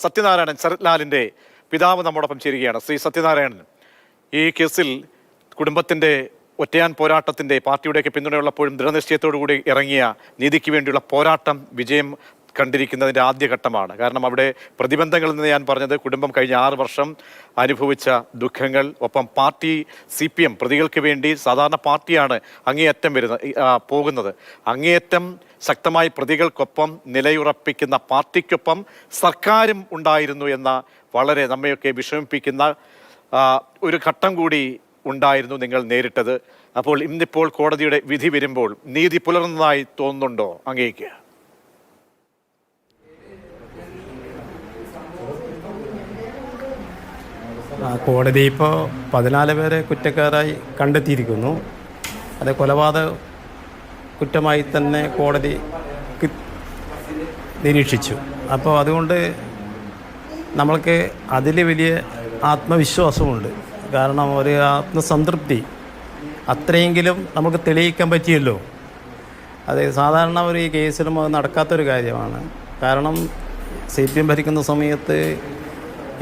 സത്യനാരായണൻ ശരത്ലാലിൻ്റെ പിതാവ് നമ്മോടൊപ്പം ചേരുകയാണ്. ശ്രീ സത്യനാരായണൻ, ഈ കേസിൽ കുടുംബത്തിൻ്റെ ഒറ്റയാൻ പോരാട്ടത്തിൻ്റെ പാർട്ടിയുടെയൊക്കെ പിന്തുണയുള്ളപ്പോഴും ദൃഢനിശ്ചയത്തോടുകൂടി ഇറങ്ങിയ നീതിക്ക് വേണ്ടിയുള്ള പോരാട്ടം വിജയം കണ്ടിരിക്കുന്നതിൻ്റെ ആദ്യഘട്ടമാണ്. കാരണം അവിടെ പ്രതിബന്ധങ്ങൾ എന്ന് ഞാൻ പറഞ്ഞത് കുടുംബം കഴിഞ്ഞ 6 വർഷം അനുഭവിച്ച ദുഃഖങ്ങൾ, ഒപ്പം പാർട്ടി CPM പ്രതികൾക്ക് വേണ്ടി സാധാരണ പാർട്ടിയാണ് അങ്ങേയറ്റം പോകുന്നത്. അങ്ങേയറ്റം ശക്തമായി പ്രതികൾക്കൊപ്പം നിലയുറപ്പിക്കുന്ന പാർട്ടിക്കൊപ്പം സർക്കാരും ഉണ്ടായിരുന്നു എന്ന വളരെ നമ്മയൊക്കെ വിഷമിപ്പിക്കുന്ന ഒരു ഘട്ടം കൂടി ഉണ്ടായിരുന്നു നിങ്ങൾ നേരിട്ടത്. അപ്പോൾ ഇന്നിപ്പോൾ കോടതിയുടെ വിധി വരുമ്പോൾ നീതി പുലർന്നതായി തോന്നുന്നുണ്ടോ അങ്ങേക്ക്? കോടതി ഇപ്പോൾ 14 പേരെ കുറ്റക്കാരായി കണ്ടെത്തിയിരിക്കുന്നു. അത് കൊലപാതക കുറ്റമായി തന്നെ കോടതി നിരീക്ഷിച്ചു. അപ്പോൾ അതുകൊണ്ട് നമ്മൾക്ക് അതിൽ വലിയ ആത്മവിശ്വാസമുണ്ട്. കാരണം ഒരു ആത്മസംതൃപ്തി അത്രയെങ്കിലും നമുക്ക് തെളിയിക്കാൻ പറ്റിയല്ലോ. അത് സാധാരണ ഒരു ഈ കേസിലും അത് നടക്കാത്തൊരു കാര്യമാണ്. കാരണം CPM ഭരിക്കുന്ന സമയത്ത്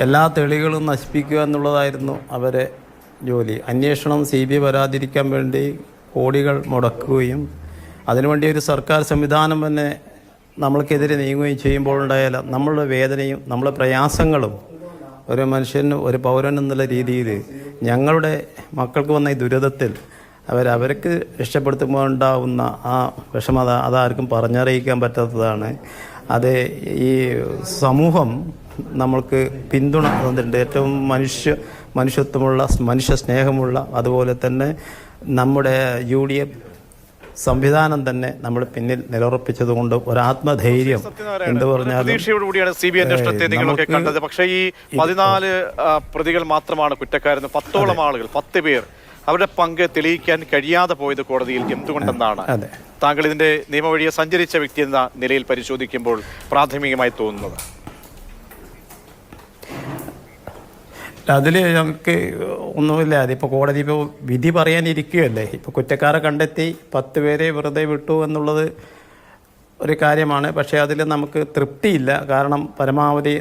എല്ലാ തെളിവുകളും നശിപ്പിക്കുക എന്നുള്ളതായിരുന്നു അവരെ ജോലി. അന്വേഷണം CBI വരാതിരിക്കാൻ വേണ്ടി കോടികൾ മുടക്കുകയും അതിനുവേണ്ടി ഒരു സർക്കാർ സംവിധാനം തന്നെ നമ്മൾക്കെതിരെ നീങ്ങുകയും ചെയ്യുമ്പോഴുണ്ടായാൽ നമ്മളുടെ വേദനയും നമ്മളുടെ പ്രയാസങ്ങളും ഒരു മനുഷ്യന്, ഒരു പൗരൻ എന്നുള്ള രീതിയിൽ ഞങ്ങളുടെ മക്കൾക്ക് വന്ന ഈ ദുരിതത്തിൽ അവർക്ക് രക്ഷപ്പെടുത്തുമ്പോൾ ഉണ്ടാവുന്ന ആ വിഷമത അതാർക്കും പറഞ്ഞറിയിക്കാൻ പറ്റാത്തതാണ്. അത് ഈ സമൂഹം നമ്മൾക്ക് പിന്തുണ തന്നിട്ടുണ്ട്. ഏറ്റവും മനുഷ്യത്വമുള്ള, മനുഷ്യ സ്നേഹമുള്ള, അതുപോലെ തന്നെ നമ്മുടെ UDF സംവിധാനം തന്നെ നമ്മൾ പിന്നിൽ നിലയുറപ്പിച്ചതുകൊണ്ട് ഒരാത്മധൈര്യം എന്ത് പറഞ്ഞാലും പ്രതീക്ഷയോടുകൂടിയാണ് CBI അന്വേഷണത്തെ നിങ്ങളൊക്കെ കണ്ടത്. പക്ഷേ ഈ 14 പ്രതികൾ മാത്രമാണ് കുറ്റക്കാരെന്ന് 10ഓളം ആളുകൾ, 10 പേർ അവരുടെ പങ്ക് തെളിയിക്കാൻ കഴിയാതെ പോയത് കോടതിയിൽ എന്തുകൊണ്ടെന്നാണ് താങ്കൾ ഇതിന്റെ നിയമവഴിയെ സഞ്ചരിച്ച വ്യക്തി എന്ന നിലയിൽ പരിശോധിക്കുമ്പോൾ പ്രാഥമികമായി തോന്നുന്നത്? അതിൽ ഞങ്ങൾക്ക് ഒന്നുമില്ല. അതിപ്പോൾ കോടതി ഇപ്പോൾ വിധി പറയാനിരിക്കുകയല്ലേ. ഇപ്പോൾ കുറ്റക്കാരെ കണ്ടെത്തി 10 പേരെ വെറുതെ വിട്ടു എന്നുള്ളത് ഒരു കാര്യമാണ്. പക്ഷേ അതിൽ നമുക്ക് തൃപ്തിയില്ല. കാരണം പരമാവധി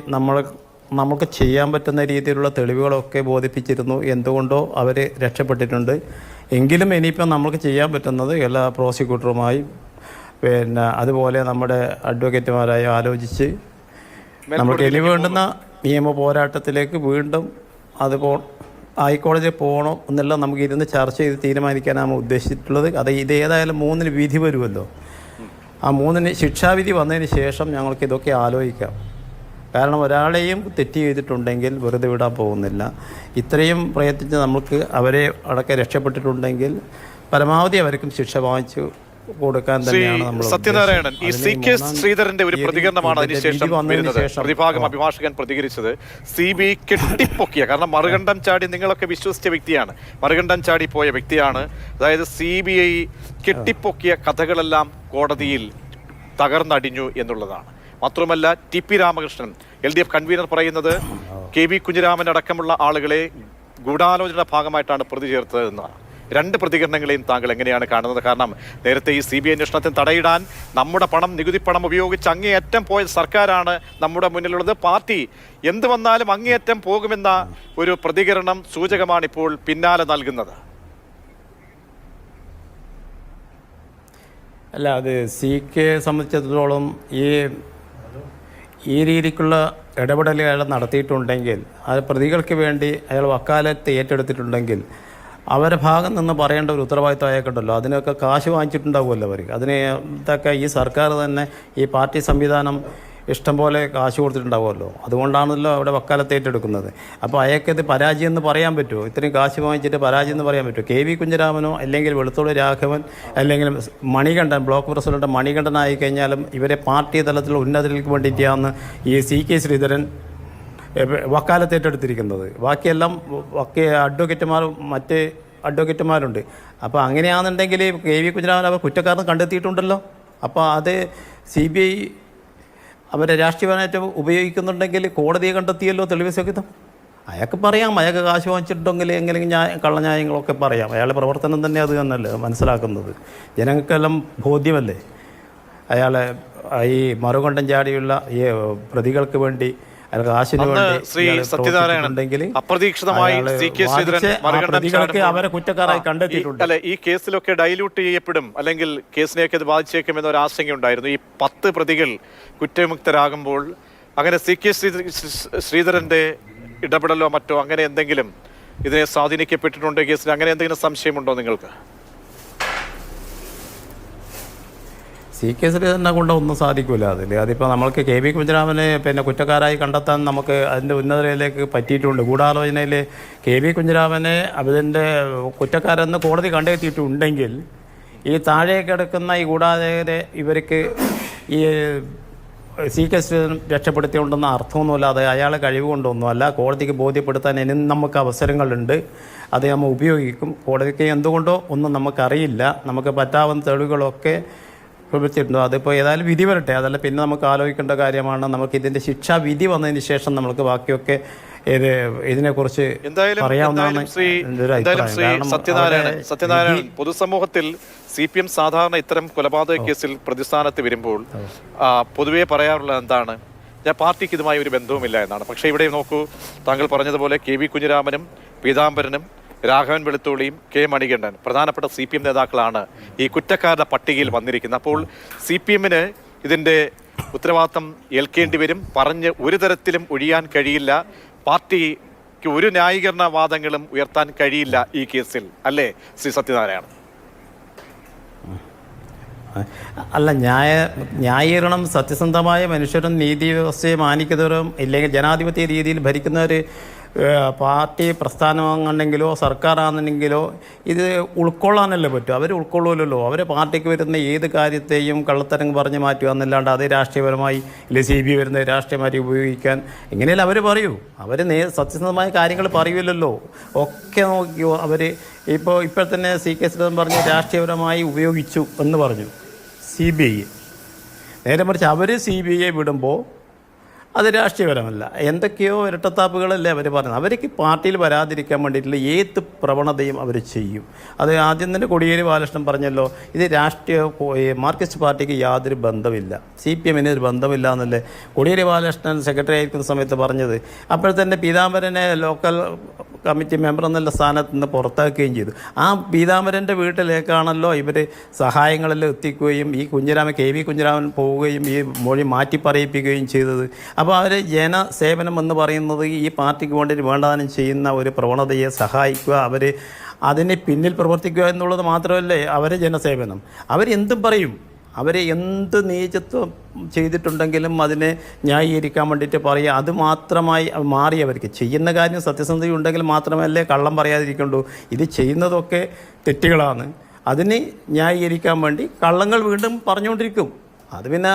നമുക്ക് ചെയ്യാൻ പറ്റുന്ന രീതിയിലുള്ള തെളിവുകളൊക്കെ ബോധിപ്പിച്ചിരുന്നു. എന്തുകൊണ്ടോ അവർ രക്ഷപ്പെട്ടിട്ടുണ്ട്. എങ്കിലും ഇനിയിപ്പോൾ നമുക്ക് ചെയ്യാൻ പറ്റുന്നത് എല്ലാ പ്രോസിക്യൂട്ടറുമായി അതുപോലെ നമ്മുടെ അഡ്വക്കേറ്റുമാരായി ആലോചിച്ച് നമുക്ക് ഇനി വേണ്ടുന്ന നിയമ പോരാട്ടത്തിലേക്ക് വീണ്ടും ഹൈക്കോടതിയിൽ പോകണം എന്നെല്ലാം നമുക്ക് ഇരുന്ന് ചർച്ച ചെയ്ത് തീരുമാനിക്കാനാണ് ഉദ്ദേശിച്ചിട്ടുള്ളത്. അത് ഏതായാലും 3 വിധി വരുമല്ലോ. ആ 3 ശിക്ഷാവിധി വന്നതിന് ശേഷം ഞങ്ങൾക്ക് ഇതൊക്കെ ആലോചിക്കാം. കാരണം ഒരാളെയും തെറ്റ് ചെയ്തിട്ടുണ്ടെങ്കിൽ വെറുതെ വിടാൻ പോകുന്നില്ല. ഇത്രയും പ്രയത്നിച്ച് നമുക്ക് അവരെ അടക്കം രക്ഷപ്പെട്ടിട്ടുണ്ടെങ്കിൽ പരമാവധി അവർക്കും ശിക്ഷ വാങ്ങിച്ചു കൊടുക്കാൻ തന്നെയാണ് നമ്മൾ. സത്യനാരായണൻ, ഈ CK ശ്രീധരന്റെ ഒരു പ്രതികരണമാണ് അതിനുശേഷം വരുന്നത്. പ്രതിഭാഗം അഭിഭാഷകൻ പ്രതികരിച്ചത് CBI കെട്ടിപ്പൊക്കിയ, കാരണം മറുകണ്ഠം ചാടി നിങ്ങളൊക്കെ വിശ്വസിച്ച വ്യക്തിയാണ്, മറുകണ്ഠം ചാടി പോയ വ്യക്തിയാണ്. അതായത് CBI കെട്ടിപ്പൊക്കിയ കഥകളെല്ലാം കോടതിയിൽ തകർന്നടിഞ്ഞു എന്നുള്ളതാണ്. മാത്രമല്ല TP രാമകൃഷ്ണൻ LDF കൺവീനർ പറയുന്നത് KV കുഞ്ഞിരാമൻ അടക്കമുള്ള ആളുകളെ ഗൂഢാലോചനയുടെ ഭാഗമായിട്ടാണ് പ്രതി ചേർത്തത് എന്നാണ്. 2 പ്രതികരണങ്ങളെയും താങ്കൾ എങ്ങനെയാണ് കാണുന്നത്? കാരണം നേരത്തെ ഈ CBI അന്വേഷണത്തിന് തടയിടാൻ നമ്മുടെ പണം, നികുതി പണം ഉപയോഗിച്ച് അങ്ങേയറ്റം പോയ സർക്കാരാണ് നമ്മുടെ മുന്നിലുള്ളത്. പാർട്ടി എന്ത് വന്നാലും അങ്ങേയറ്റം പോകുമെന്ന ഒരു പ്രതികരണം സൂചകമാണ് ഇപ്പോൾ പിന്നാലെ നൽകുന്നത്. അല്ല, അത് CK സംബന്ധിച്ചിടത്തോളം ഈ രീതിക്കുള്ള ഇടപെടലുകൾ അയാൾ നടത്തിയിട്ടുണ്ടെങ്കിൽ, അത് പ്രതികൾക്ക് വേണ്ടി അയാൾ വക്കാലത്ത് ഏറ്റെടുത്തിട്ടുണ്ടെങ്കിൽ അവരുടെ ഭാഗം നിന്ന് പറയേണ്ട ഒരു ഉത്തരവാദിത്വം അയാൾക്കുണ്ടല്ലോ. അതിനൊക്കെ കാശ് വാങ്ങിച്ചിട്ടുണ്ടാവുമല്ലോ അവർ. ഇതൊക്കെ ഈ സർക്കാർ തന്നെ, ഈ പാർട്ടി സംവിധാനം ഇഷ്ടം പോലെ കാശ് കൊടുത്തിട്ടുണ്ടാവുമല്ലോ. അതുകൊണ്ടാണല്ലോ അവിടെ വക്കാലത്ത് ഏറ്റെടുക്കുന്നത്. അപ്പോൾ അയാൾക്കത് പരാജയം എന്ന് പറയാൻ പറ്റുമോ? ഇത്രയും കാശ് വാങ്ങിച്ചിട്ട് പരാജയം എന്ന് പറയാൻ പറ്റുമോ? KV കുഞ്ഞിരാമനോ അല്ലെങ്കിൽ വെളുത്തുള്ളി രാഘവൻ അല്ലെങ്കിൽ മണികണ്ഠൻ, ബ്ലോക്ക് പ്രസിഡന്റ് മണികണ്ഠനായി കഴിഞ്ഞാലും ഇവരെ പാർട്ടി തലത്തിലുള്ള ഉന്നതർക്ക് വേണ്ടിയിട്ടാണ് ഈ CK ശ്രീധരൻ വക്കാലത്ത് ഏറ്റെടുത്തിരിക്കുന്നത്. ബാക്കിയെല്ലാം അഡ്വക്കേറ്റുമാരും മറ്റ് അഡ്വക്കേറ്റുമാരുണ്ട്. അപ്പോൾ അങ്ങനെയാണെന്നുണ്ടെങ്കിൽ KV കുഞ്ഞിരാമൻ അവർ കുറ്റക്കാരനെ കണ്ടെത്തിയിട്ടുണ്ടല്ലോ. അപ്പോൾ അത് CBI അവരെ രാഷ്ട്രീയപരമായിട്ട് ഉപയോഗിക്കുന്നുണ്ടെങ്കിൽ കോടതിയെ കണ്ടെത്തിയല്ലോ തെളിവ് സഹിതം. അയാൾക്ക് പറയാം, അയാൾക്ക് കാശ് വാങ്ങിച്ചിട്ടുണ്ടെങ്കിൽ എങ്ങനെയെങ്കിലും കള്ളന്യായങ്ങളൊക്കെ പറയാം. അയാളുടെ പ്രവർത്തനം തന്നെ അത് തന്നെയല്ലേ മനസ്സിലാക്കുന്നത്. ജനങ്ങൾക്കെല്ലാം ബോധ്യമല്ലേ അയാളെ ഈ മറുകണ്ഠം ചാടിയുള്ള ഈ പ്രതികൾക്ക് വേണ്ടി അയാൾ കാശിന് അന്ന് വേണ്ടി ശ്രീ ഇയാൾ സത്യനാരായണൻ പ്രവർത്തിച്ചിട്ടുണ്ടെങ്കിൽ അപ്രതീക്ഷിതമായി അയാള് സി കെ ശ്രീധരൻ വാദിച്ച് ആ മറുകണ്ഠം പ്രതികൾക്ക് ചാടുമ്പോൾ അവരെ കുറ്റക്കാരായി കണ്ടെത്തിയിട്ടുണ്ട്. അല്ലെ, ഈ കേസിലൊക്കെ ഡൈല്യൂട്ട് ചെയ്യപ്പെടും, അല്ലെങ്കിൽ കേസിനെയൊക്കെ ഇത് ബാധിച്ചേക്കും എന്നൊരു ആശങ്കയുണ്ടായിരുന്നു. ഈ 10 പ്രതികൾ കുറ്റമുക്തരാകുമ്പോൾ അങ്ങനെ സി കെ ശ്രീധരന്റെ ഇടപെടലോ മറ്റോ അങ്ങനെ എന്തെങ്കിലും ഇതിനെ സ്വാധീനിക്കപ്പെട്ടിട്ടുണ്ടോ കേസിൽ? അങ്ങനെ എന്തെങ്കിലും സംശയമുണ്ടോ നിങ്ങൾക്ക്? സി കെ ശ്രീധരനെ കൊണ്ട് ഒന്നും സാധിക്കില്ല അതിപ്പോൾ നമ്മൾക്ക് കെ വി കുഞ്ഞിരാമനെ കുറ്റക്കാരായി കണ്ടെത്താൻ നമുക്ക് അതിൻ്റെ ഉന്നതതയിലേക്ക് പറ്റിയിട്ടുണ്ട്. ഗൂഢാലോചനയിൽ കെ വി കുഞ്ഞിരാമനെ അതിൻ്റെ കുറ്റക്കാരെന്ന് കോടതി കണ്ടെത്തിയിട്ടുണ്ടെങ്കിൽ ഈ താഴെ കിടക്കുന്ന ഈ ഗൂഢാലോചകരെ ഇവർക്ക് ഈ സി കെ ശ്രീധരൻ രക്ഷപ്പെടുത്തിയിട്ടുണ്ടെന്ന അർത്ഥമൊന്നുമില്ലാതെ അയാളെ കഴിവ് കൊണ്ടൊന്നും അല്ല, കോടതിക്ക് ബോധ്യപ്പെടുത്താൻ ഇനിയും നമുക്ക് അവസരങ്ങളുണ്ട്, അത് നമ്മൾ ഉപയോഗിക്കും. കോടതിക്ക് എന്തുകൊണ്ടോ ഒന്നും നമുക്കറിയില്ല, നമുക്ക് പറ്റാവുന്ന തെളിവുകളൊക്കെ പ്രവർത്തിച്ചിട്ടുണ്ടോ. അതിപ്പോൾ ഏതായാലും വിധി വരട്ടെ, അതല്ല പിന്നെ നമുക്ക് ആലോചിക്കേണ്ട കാര്യമാണ്. നമുക്ക് ഇതിൻ്റെ ശിക്ഷാ വിധി വന്നതിന് ശേഷം നമുക്ക് ബാക്കിയൊക്കെ ഇതിനെക്കുറിച്ച് പറയാവുന്നതാണ് എൻ്റെ ഒരു അഭിപ്രായം. സത്യനാരായണൻ, പൊതുസമൂഹത്തിൽ CPM സാധാരണ ഇത്തരം കൊലപാതക കേസിൽ പ്രതിസ്ഥാനത്ത് വരുമ്പോൾ പൊതുവെ പറയാറുള്ളത് എന്താണ്? ഞാൻ പാർട്ടിക്ക് ഇതുമായി ഒരു ബന്ധവുമില്ല എന്നാണ്. പക്ഷേ ഇവിടെ നോക്കൂ, താങ്കൾ പറഞ്ഞതുപോലെ കെ വി കുഞ്ഞിരാമനും പീതാംബരനും രാഘവൻ വെളുത്തുള്ളിയും കെ മണികണ്ഠൻ പ്രധാനപ്പെട്ട CPM നേതാക്കളാണ് ഈ കുറ്റക്കാരുടെ പട്ടികയിൽ വന്നിരിക്കുന്നത്. അപ്പോൾ CPM-ന് ഇതിൻ്റെ ഉത്തരവാദിത്തം ഏൽക്കേണ്ടി വരും. പറഞ്ഞ് ഒരു തരത്തിലും ഒഴിയാൻ കഴിയില്ല. പാർട്ടിക്ക് ഒരു ന്യായീകരണ വാദങ്ങളും ഉയർത്താൻ കഴിയില്ല ഈ കേസിൽ, അല്ലേ ശ്രീ സത്യനാരായണൻ? അല്ല, ന്യായീകരണം സത്യസന്ധമായ മനുഷ്യരും നീതി വ്യവസ്ഥയെ മാനിക്കുന്നവരും ഇല്ലെങ്കിൽ ജനാധിപത്യ രീതിയിൽ ഭരിക്കുന്നവർ പാർട്ടി പ്രസ്ഥാനമാണെങ്കിലോ സർക്കാരാണെങ്കിലോ ഇത് ഉൾക്കൊള്ളാനല്ലേ പറ്റും. അവർ ഉൾക്കൊള്ളൂലല്ലോ. അവർ പാർട്ടിക്ക് വരുന്ന ഏത് കാര്യത്തെയും കള്ളത്തരം പറഞ്ഞ് മാറ്റുക എന്നല്ലാണ്ട് അത് രാഷ്ട്രീയപരമായി ഇല്ലെ CBI വരുന്ന രാഷ്ട്രീയമായി ഉപയോഗിക്കാൻ എങ്ങനെയല്ല അവർ പറയൂ. അവർ സത്യസന്ധമായ കാര്യങ്ങൾ പറയൂലല്ലോ. ഒക്കെ നോക്കിയോ അവർ ഇപ്പോൾ തന്നെ സി കെ ശ്രീധരൻ പറഞ്ഞ് രാഷ്ട്രീയപരമായി ഉപയോഗിച്ചു എന്ന് പറഞ്ഞു CBI. നേരെ മറിച്ച് അവർ CBI വിടുമ്പോൾ അത് രാഷ്ട്രീയപരമല്ല, എന്തൊക്കെയോ ഇരട്ടത്താപ്പുകളല്ലേ അവർ പറയുന്നത്. അവർക്ക് പാർട്ടിയിൽ വരാതിരിക്കാൻ വേണ്ടിയിട്ടുള്ള ഏത് പ്രവണതയും അവർ ചെയ്യും. അത് ആദ്യം തന്നെ കോടിയേരി ബാലകൃഷ്ണൻ പറഞ്ഞല്ലോ, ഇത് മാർക്സിസ്റ്റ് പാർട്ടിക്ക് യാതൊരു ബന്ധമില്ല, CPM-ന് ഒരു ബന്ധമില്ല എന്നല്ലേ കോടിയേരി ബാലകൃഷ്ണൻ സെക്രട്ടറി ആയിരിക്കുന്ന സമയത്ത് പറഞ്ഞത്. അപ്പോൾ തന്നെ പീതാംബരനെ ലോക്കൽ കമ്മിറ്റി മെമ്പർ എന്നുള്ള സ്ഥാനത്ത് നിന്ന് പുറത്താക്കുകയും ചെയ്തു. ആ പീതാംബരൻ്റെ വീട്ടിലേക്കാണല്ലോ ഇവർ സഹായങ്ങളെല്ലാം എത്തിക്കുകയും ഈ കെ വി കുഞ്ഞിരാമൻ പോവുകയും ഈ മൊഴി മാറ്റി പറയിപ്പിക്കുകയും ചെയ്തത്. അപ്പോൾ അവർ ജനസേവനം എന്ന് പറയുന്നത് ഈ പാർട്ടിക്ക് വേണ്ടി വേണ്ടതാനം ചെയ്യുന്ന ഒരു പ്രവണതയെ സഹായിക്കുക, അവർ അതിന് പിന്നിൽ പ്രവർത്തിക്കുക എന്നുള്ളത് മാത്രമല്ലേ അവരെ ജനസേവനം. അവരെന്തും പറയും, അവർ എന്ത് നീചത്വം ചെയ്തിട്ടുണ്ടെങ്കിലും അതിനെ ന്യായീകരിക്കാൻ വേണ്ടിയിട്ട് പറയുക. അത് മാത്രമായി മാറിയവർക്ക് ചെയ്യുന്ന കാര്യം സത്യസന്ധത ഉണ്ടെങ്കിൽ മാത്രമല്ലേ കള്ളം പറയാതിരിക്കണ്ടു. ഇത് ചെയ്യുന്നതൊക്കെ തെറ്റുകളാണ്, അതിന് ന്യായീകരിക്കാൻ വേണ്ടി കള്ളങ്ങൾ വീണ്ടും പറഞ്ഞുകൊണ്ടിരിക്കും. അത് പിന്നെ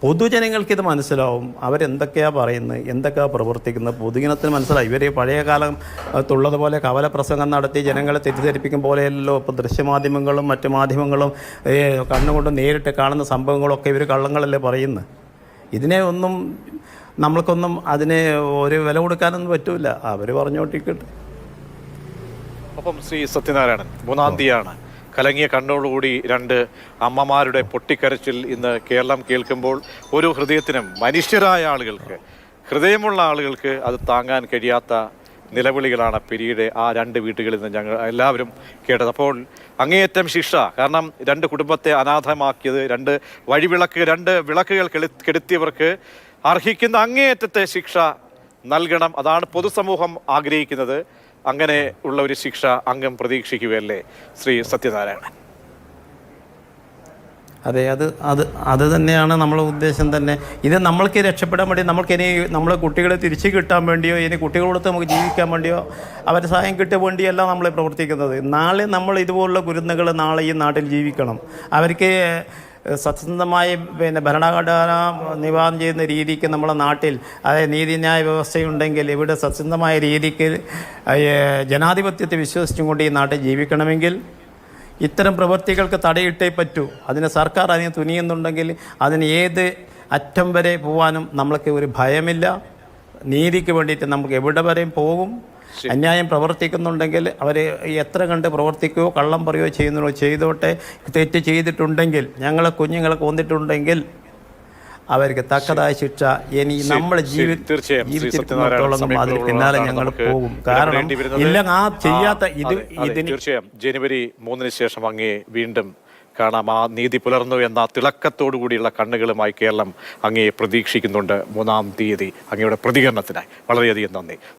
പൊതുജനങ്ങൾക്കിത് മനസ്സിലാവും, അവരെന്തൊക്കെയാണ് പറയുന്നത്, എന്തൊക്കെയാണ് പ്രവർത്തിക്കുന്നത് പൊതുജനത്തിന് മനസ്സിലാവും. ഇവർ പഴയ കാലത്തുള്ളതുപോലെ കവലപ്രസംഗം നടത്തി ജനങ്ങളെ തെറ്റിദ്ധരിപ്പിക്കും പോലെയല്ലോ ഇപ്പോൾ ദൃശ്യമാധ്യമങ്ങളും മറ്റു മാധ്യമങ്ങളും കണ്ണുകൊണ്ട് നേരിട്ട് കാണുന്ന സംഭവങ്ങളൊക്കെ ഇവർ കള്ളങ്ങളല്ലേ പറയുന്നത്. ഇതിനെ ഒന്നും നമ്മൾക്കൊന്നും അതിന് ഒരു വില കൊടുക്കാനൊന്നും പറ്റില്ല, അവർ പറഞ്ഞോട്ടിക്കട്ടെ. അപ്പം ശ്രീ സത്യനാരായണൻ, 3-ാം തീയതിയാണ് കലങ്ങിയ കണ്ണോടുകൂടി 2 അമ്മമാരുടെ പൊട്ടിക്കരച്ചിൽ ഇന്ന് കേരളം കേൾക്കുമ്പോൾ ഒരു ഹൃദയത്തിനും മനുഷ്യരായ ആളുകൾക്ക്, ഹൃദയമുള്ള ആളുകൾക്ക് അത് താങ്ങാൻ കഴിയാത്ത നിലവിളികളാണ് പിരീഡ് ആ 2 വീട്ടുകളിൽ നിന്ന് ഞങ്ങൾ എല്ലാവരും കേട്ടത്. അപ്പോൾ അങ്ങേയറ്റം ശിക്ഷ, കാരണം 2 കുടുംബത്തെ അനാഥമാക്കിയത്, 2 വഴിവിളക്ക് 2 വിളക്കുകൾ കെടുത്തിയവർക്ക് അർഹിക്കുന്ന അങ്ങേയറ്റത്തെ ശിക്ഷ നൽകണം. അതാണ് പൊതുസമൂഹം ആഗ്രഹിക്കുന്നത്. അങ്ങനെ ഉള്ള ഒരു ശിക്ഷ അങ്ങം പ്രതീക്ഷിക്കുകയല്ലേ ശ്രീ സത്യനാരായണൻ? അതെ, അത് തന്നെയാണ് നമ്മളെ ഉദ്ദേശം തന്നെ. ഇത് നമ്മൾക്ക് രക്ഷപ്പെടാൻ വേണ്ടി, നമ്മൾക്കിനി നമ്മളെ കുട്ടികളെ തിരിച്ചു കിട്ടാൻ വേണ്ടിയോ ഇനി കുട്ടികളോടൊത്ത് നമുക്ക് ജീവിക്കാൻ വേണ്ടിയോ അവരെ സഹായം കിട്ടാൻ വേണ്ടിയല്ല നമ്മൾ പ്രവർത്തിക്കുന്നത്. നാളെ നമ്മൾ ഇതുപോലുള്ള കുരുന്നുകൾ നാളെ ഈ നാട്ടിൽ ജീവിക്കണം. അവർക്ക് സത്യസന്ധമായി ഭരണഘടന നിവാരണം ചെയ്യുന്ന രീതിക്ക് നമ്മളെ നാട്ടിൽ അതായത് നീതിന്യായ വ്യവസ്ഥയുണ്ടെങ്കിൽ ഇവിടെ സത്യസന്ധമായ രീതിക്ക് ജനാധിപത്യത്തെ വിശ്വസിച്ചും കൊണ്ട് ഈ നാട്ടിൽ ജീവിക്കണമെങ്കിൽ ഇത്തരം പ്രവൃത്തികൾക്ക് തടയിട്ടേ പറ്റൂ. അതിന് സർക്കാർ അതിന് തുനിയുന്നുണ്ടെങ്കിൽ അതിന് ഏത് അറ്റം വരെ പോകാനും നമ്മൾക്ക് ഒരു ഭയമില്ല. നീതിക്ക് വേണ്ടിയിട്ട് നമുക്ക് എവിടെ വരെയും പോകും. അന്യായം പ്രവർത്തിക്കുന്നുണ്ടെങ്കിൽ അവർ എത്ര കണ്ട് പ്രവർത്തിക്കുകയോ കള്ളം പറയുകയോ ചെയ്യുന്നതോ ചെയ്തോട്ടെ. തെറ്റ് ചെയ്തിട്ടുണ്ടെങ്കിൽ, ഞങ്ങളെ കുഞ്ഞുങ്ങളെ കൊന്നിട്ടുണ്ടെങ്കിൽ അവർക്ക് തക്കതായ ശിക്ഷ ഇനി നമ്മുടെ തീർച്ചയായും ശ്രീ ജീവിതത്തോളം സത്യനാരായണൻ അതിൽ പിന്നാലെ ഞങ്ങൾ നമുക്ക് പോകും. കാരണം ഇടപെടേണ്ടി വരുന്നത് ഇല്ല ആ ചെയ്യാത്ത അതെ, തീർച്ചയായും ജനുവരി 3 ശേഷം അങ്ങേ വീണ്ടും കാണാം. ആ നീതി പുലർന്നു എന്ന തിളക്കത്തോടു കൂടിയുള്ള കണ്ണുകളുമായി കേരളം അങ്ങയെ പ്രതീക്ഷിക്കുന്നുണ്ട് 3-ാം തീയതി അങ്ങയുടെ പ്രതികരണത്തിനായി. വളരെയധികം നന്ദി.